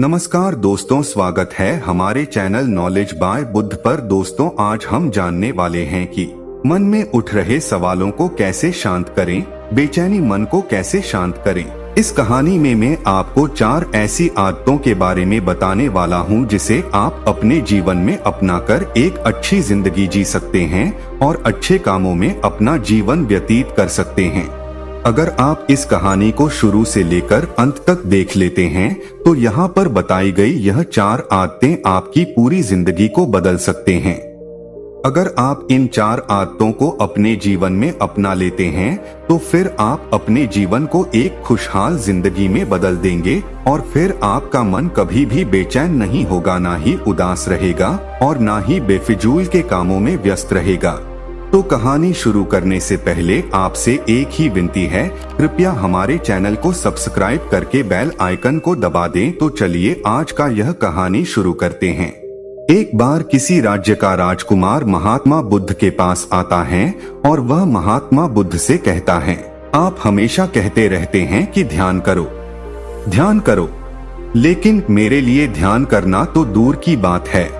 नमस्कार दोस्तों, स्वागत है हमारे चैनल नॉलेज बाय बुद्ध पर। दोस्तों, आज हम जानने वाले हैं कि मन में उठ रहे सवालों को कैसे शांत करें, बेचैनी मन को कैसे शांत करें। इस कहानी में मैं आपको 4 ऐसी आदतों के बारे में बताने वाला हूं जिसे आप अपने जीवन में अपनाकर एक अच्छी जिंदगी जी सकते हैं और अच्छे कामों में अपना जीवन व्यतीत कर सकते हैं। अगर आप इस कहानी को शुरू से लेकर अंत तक देख लेते हैं तो यहाँ पर बताई गई यह 4 आदतें आपकी पूरी जिंदगी को बदल सकते हैं। अगर आप इन 4 आदतों को अपने जीवन में अपना लेते हैं तो फिर आप अपने जीवन को एक खुशहाल जिंदगी में बदल देंगे और फिर आपका मन कभी भी बेचैन नहीं होगा, ना ही उदास रहेगा और ना ही बेफिजूल के कामों में व्यस्त रहेगा। तो कहानी शुरू करने से पहले आपसे एक ही विनती है, कृपया हमारे चैनल को सब्सक्राइब करके बेल आइकन को दबा दें। तो चलिए आज का यह कहानी शुरू करते हैं। एक बार किसी राज्य का राजकुमार महात्मा बुद्ध के पास आता है और वह महात्मा बुद्ध से कहता है, आप हमेशा कहते रहते हैं कि ध्यान करो, ध्यान करो, लेकिन मेरे लिए ध्यान करना तो दूर की बात है।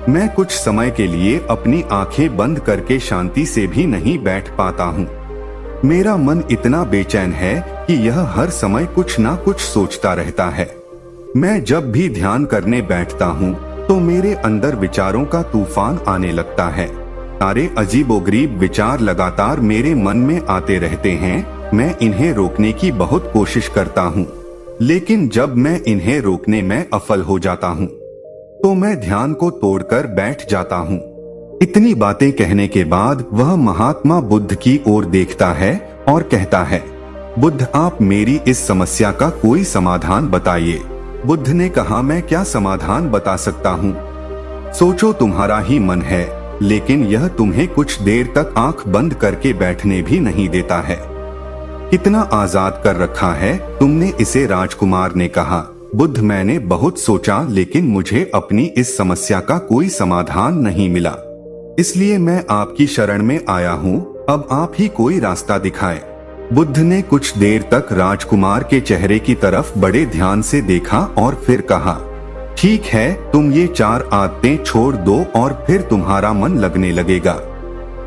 मैं कुछ समय के लिए अपनी आंखें बंद करके शांति से भी नहीं बैठ पाता हूँ। मेरा मन इतना बेचैन है कि यह हर समय कुछ ना कुछ सोचता रहता है। मैं जब भी ध्यान करने बैठता हूँ तो मेरे अंदर विचारों का तूफान आने लगता है। सारे अजीबोगरीब विचार लगातार मेरे मन में आते रहते हैं। मैं इन्हें रोकने की बहुत कोशिश करता हूँ, लेकिन जब मैं इन्हें रोकने में असफल हो जाता हूँ तो मैं ध्यान को तोड़कर बैठ जाता हूँ। इतनी बातें कहने के बाद वह महात्मा बुद्ध की ओर देखता है और कहता है, बुद्ध, आप मेरी इस समस्या का कोई समाधान बताइए। बुद्ध ने कहा, मैं क्या समाधान बता सकता हूँ? सोचो, तुम्हारा ही मन है, लेकिन यह तुम्हें कुछ देर तक आंख बंद करके बैठने भी नहीं देता है। कितना आजाद कर रखा है तुमने इसे, राजकुमार ने कहा। बुद्ध, मैंने बहुत सोचा लेकिन मुझे अपनी इस समस्या का कोई समाधान नहीं मिला, इसलिए मैं आपकी शरण में आया हूँ। अब आप ही कोई रास्ता दिखाएं। बुद्ध ने कुछ देर तक राजकुमार के चेहरे की तरफ बड़े ध्यान से देखा और फिर कहा, ठीक है, तुम ये 4 आदतें छोड़ दो और फिर तुम्हारा मन लगने लगेगा।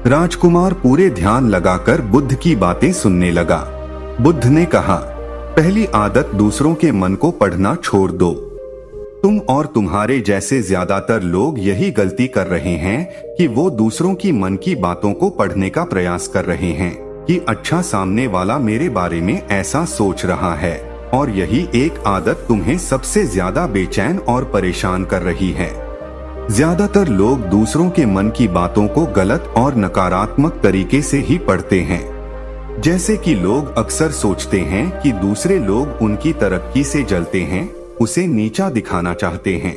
राजकुमार पूरे ध्यान लगाकर बुद्ध की बातें सुनने लगा। बुद्ध ने कहा, पहली आदत, दूसरों के मन को पढ़ना छोड़ दो। तुम और तुम्हारे जैसे ज्यादातर लोग यही गलती कर रहे हैं कि वो दूसरों की मन की बातों को पढ़ने का प्रयास कर रहे हैं कि अच्छा, सामने वाला मेरे बारे में ऐसा सोच रहा है, और यही एक आदत तुम्हें सबसे ज्यादा बेचैन और परेशान कर रही है। ज्यादातर लोग दूसरों के मन की बातों को गलत और नकारात्मक तरीके से ही पढ़ते हैं। जैसे कि लोग अक्सर सोचते हैं कि दूसरे लोग उनकी तरक्की से जलते हैं, उसे नीचा दिखाना चाहते हैं,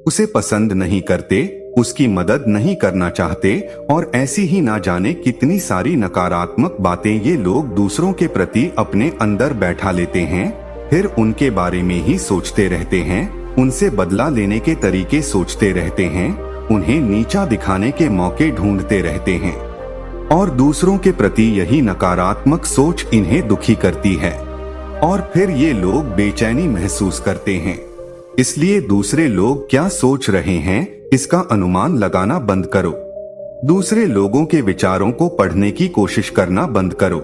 उसे पसंद नहीं करते, उसकी मदद नहीं करना चाहते, और ऐसी ही ना जाने कितनी सारी नकारात्मक बातें ये लोग दूसरों के प्रति अपने अंदर बैठा लेते हैं। फिर उनके बारे में ही सोचते रहते हैं, उनसे बदला लेने के तरीके सोचते रहते हैं, उन्हें नीचा दिखाने के मौके ढूंढते रहते हैं, और दूसरों के प्रति यही नकारात्मक सोच इन्हें दुखी करती है, और फिर ये लोग बेचैनी महसूस करते हैं। इसलिए दूसरे लोग क्या सोच रहे हैं इसका अनुमान लगाना बंद करो। दूसरे लोगों के विचारों को पढ़ने की कोशिश करना बंद करो।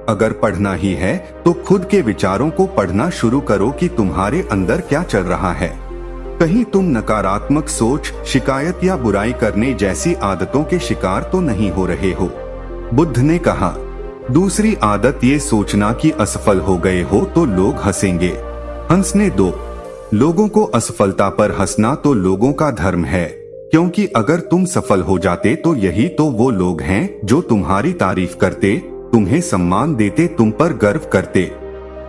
अगर पढ़ना ही है तो खुद के विचारों को पढ़ना शुरू करो कि तुम्हारे अंदर क्या चल रहा है। कहीं तुम नकारात्मक सोच, शिकायत या बुराई करने जैसी आदतों के शिकार तो नहीं हो रहे हो। बुद्ध ने कहा, दूसरी आदत ये सोचना कि असफल हो गए हो तो लोग हंसेंगे। हंसने दो। लोगों को असफलता पर हंसना तो लोगों का धर्म है, क्योंकि अगर तुम सफल हो जाते तो यही तो वो लोग हैं जो तुम्हारी तारीफ करते, तुम्हें सम्मान देते, तुम पर गर्व करते।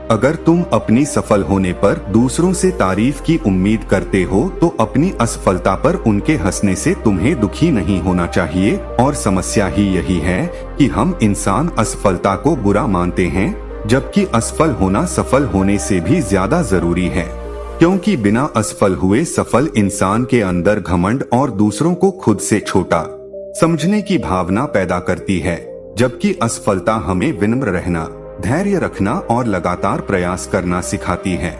अगर तुम अपनी सफल होने पर दूसरों से तारीफ की उम्मीद करते हो तो अपनी असफलता पर उनके हंसने से तुम्हें दुखी नहीं होना चाहिए। और समस्या ही यही है कि हम इंसान असफलता को बुरा मानते हैं, जबकि असफल होना सफल होने से भी ज्यादा जरूरी है, क्योंकि बिना असफल हुए सफल इंसान के अंदर घमंड और दूसरों को खुद से छोटा समझने की भावना पैदा करती है, जबकि असफलता हमें विनम्र रहना, धैर्य रखना और लगातार प्रयास करना सिखाती है।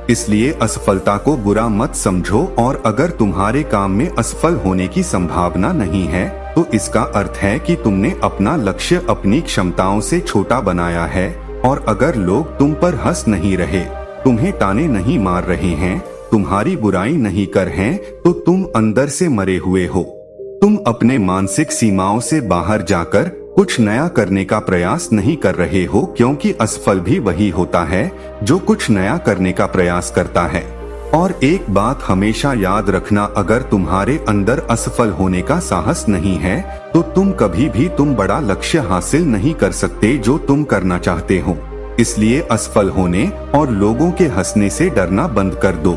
इसलिए असफलता को बुरा मत समझो, और अगर तुम्हारे काम में असफल होने की संभावना नहीं है तो इसका अर्थ है कि तुमने अपना लक्ष्य अपनी क्षमताओं से छोटा बनाया है। और अगर लोग तुम पर हंस नहीं रहे, तुम्हें ताने नहीं मार रहे हैं, तुम्हारी बुराई नहीं कर हैं, तो तुम अंदर से मरे हुए हो। तुम अपने मानसिक सीमाओं से बाहर जाकर कुछ नया करने का प्रयास नहीं कर रहे हो, क्योंकि असफल भी वही होता है जो कुछ नया करने का प्रयास करता है। और एक बात हमेशा याद रखना, अगर तुम्हारे अंदर असफल होने का साहस नहीं है तो तुम कभी भी बड़ा लक्ष्य हासिल नहीं कर सकते जो तुम करना चाहते हो। इसलिए असफल होने और लोगों के हंसने से डरना बंद कर दो।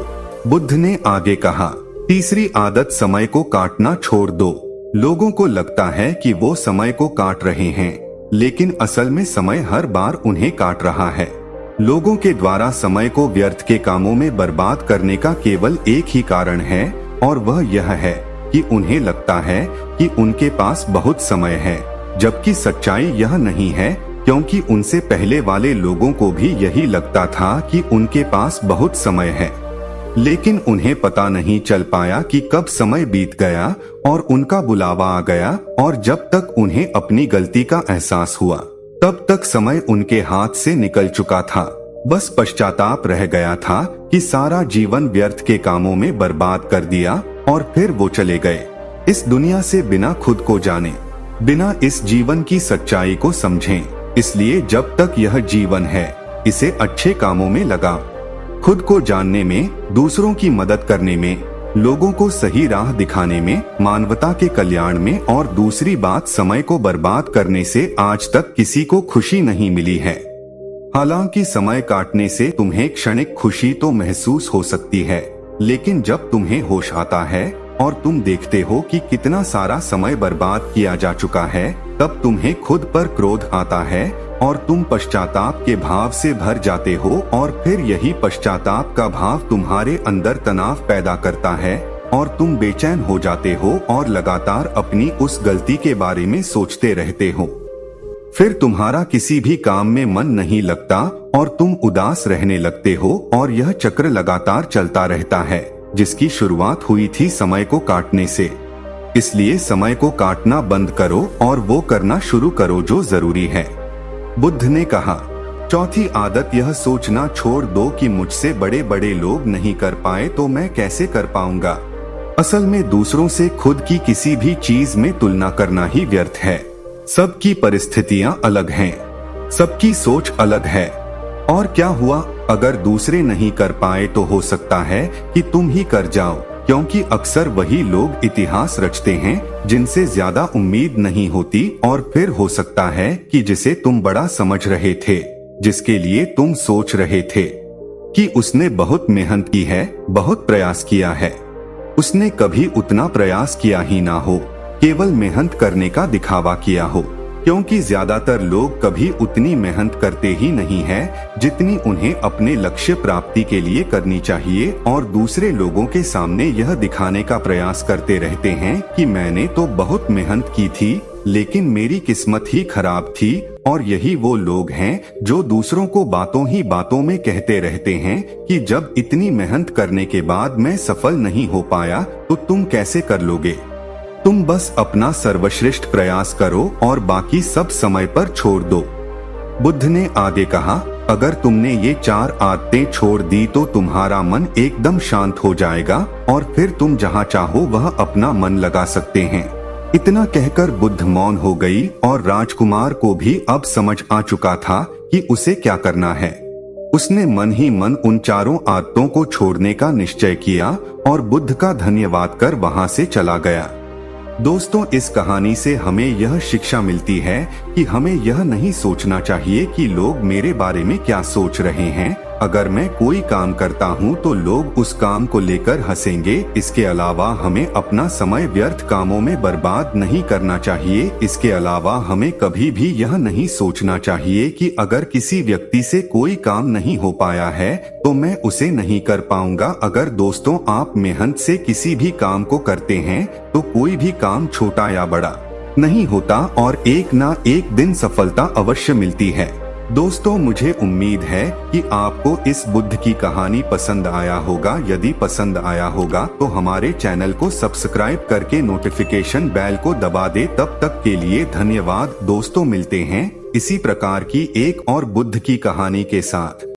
बुद्ध ने आगे कहा, तीसरी आदत, समय को काटना छोड़ दो। लोगों को लगता है कि वो समय को काट रहे हैं, लेकिन असल में समय हर बार उन्हें काट रहा है। लोगों के द्वारा समय को व्यर्थ के कामों में बर्बाद करने का केवल एक ही कारण है, और वह यह है कि उन्हें लगता है कि उनके पास बहुत समय है, जबकि सच्चाई यह नहीं है, क्योंकि उनसे पहले वाले लोगों को भी यही लगता था कि उनके पास बहुत समय है। लेकिन उन्हें पता नहीं चल पाया कि कब समय बीत गया और उनका बुलावा आ गया, और जब तक उन्हें अपनी गलती का एहसास हुआ तब तक समय उनके हाथ से निकल चुका था। बस पश्चाताप रह गया था कि सारा जीवन व्यर्थ के कामों में बर्बाद कर दिया, और फिर वो चले गए इस दुनिया से बिना खुद को जाने, बिना इस जीवन की सच्चाई को समझें। इसलिए जब तक यह जीवन है, इसे अच्छे कामों में लगाओ, खुद को जानने में, दूसरों की मदद करने में, लोगों को सही राह दिखाने में, मानवता के कल्याण में। और दूसरी बात, समय को बर्बाद करने से आज तक किसी को खुशी नहीं मिली है। हालांकि समय काटने से तुम्हें क्षणिक खुशी तो महसूस हो सकती है, लेकिन जब तुम्हें होश आता है और तुम देखते हो कि कितना सारा समय बर्बाद किया जा चुका है, तब तुम्हें खुद पर क्रोध आता है और तुम पश्चाताप के भाव से भर जाते हो, और फिर यही पश्चाताप का भाव तुम्हारे अंदर तनाव पैदा करता है और तुम बेचैन हो जाते हो और लगातार अपनी उस गलती के बारे में सोचते रहते हो। फिर तुम्हारा किसी भी काम में मन नहीं लगता और तुम उदास रहने लगते हो, और यह चक्र लगातार चलता रहता है, जिसकी शुरुआत हुई थी समय को काटने से। इसलिए समय को काटना बंद करो और वो करना शुरू करो जो जरूरी है। बुद्ध ने कहा, चौथी आदत, यह सोचना छोड़ दो कि मुझसे बड़े बड़े लोग नहीं कर पाए तो मैं कैसे कर पाऊंगा। असल में दूसरों से खुद की किसी भी चीज में तुलना करना ही व्यर्थ है। सबकी परिस्थितियां अलग हैं, सबकी सोच अलग है, और क्या हुआ अगर दूसरे नहीं कर पाए तो हो सकता है कि तुम ही कर जाओ, क्योंकि अक्सर वही लोग इतिहास रचते हैं जिनसे ज्यादा उम्मीद नहीं होती। और फिर हो सकता है कि जिसे तुम बड़ा समझ रहे थे, जिसके लिए तुम सोच रहे थे कि उसने बहुत मेहनत की है, बहुत प्रयास किया है, उसने कभी उतना प्रयास किया ही ना हो, केवल मेहनत करने का दिखावा किया हो। क्योंकि ज्यादातर लोग कभी उतनी मेहनत करते ही नहीं है जितनी उन्हें अपने लक्ष्य प्राप्ति के लिए करनी चाहिए, और दूसरे लोगों के सामने यह दिखाने का प्रयास करते रहते हैं कि मैंने तो बहुत मेहनत की थी, लेकिन मेरी किस्मत ही खराब थी। और यही वो लोग हैं जो दूसरों को बातों ही बातों में कहते रहते हैं कि जब इतनी मेहनत करने के बाद मैं सफल नहीं हो पाया तो तुम कैसे कर लोगे। तुम बस अपना सर्वश्रेष्ठ प्रयास करो और बाकी सब समय पर छोड़ दो। बुद्ध ने आगे कहा, अगर तुमने ये 4 आदतें छोड़ दी तो तुम्हारा मन एकदम शांत हो जाएगा और फिर तुम जहाँ चाहो वह अपना मन लगा सकते हैं। इतना कहकर बुद्ध मौन हो गई, और राजकुमार को भी अब समझ आ चुका था कि उसे क्या करना है। उसने मन ही मन उन 4 आदतों को छोड़ने का निश्चय किया और बुद्ध का धन्यवाद कर वहाँ से चला गया। दोस्तों, इस कहानी से हमें यह शिक्षा मिलती है कि हमें यह नहीं सोचना चाहिए कि लोग मेरे बारे में क्या सोच रहे हैं। अगर मैं कोई काम करता हूं तो लोग उस काम को लेकर हंसेंगे। इसके अलावा हमें अपना समय व्यर्थ कामों में बर्बाद नहीं करना चाहिए। इसके अलावा हमें कभी भी यह नहीं सोचना चाहिए कि अगर किसी व्यक्ति से कोई काम नहीं हो पाया है तो मैं उसे नहीं कर पाऊंगा। अगर दोस्तों आप मेहनत से किसी भी काम को करते हैं तो कोई भी काम छोटा या बड़ा नहीं होता और एक ना एक दिन सफलता अवश्य मिलती है। दोस्तों मुझे उम्मीद है कि आपको इस बुद्ध की कहानी पसंद आया होगा। यदि पसंद आया होगा तो हमारे चैनल को सब्सक्राइब करके नोटिफिकेशन बेल को दबा दे। तब तक के लिए धन्यवाद दोस्तों, मिलते हैं इसी प्रकार की एक और बुद्ध की कहानी के साथ।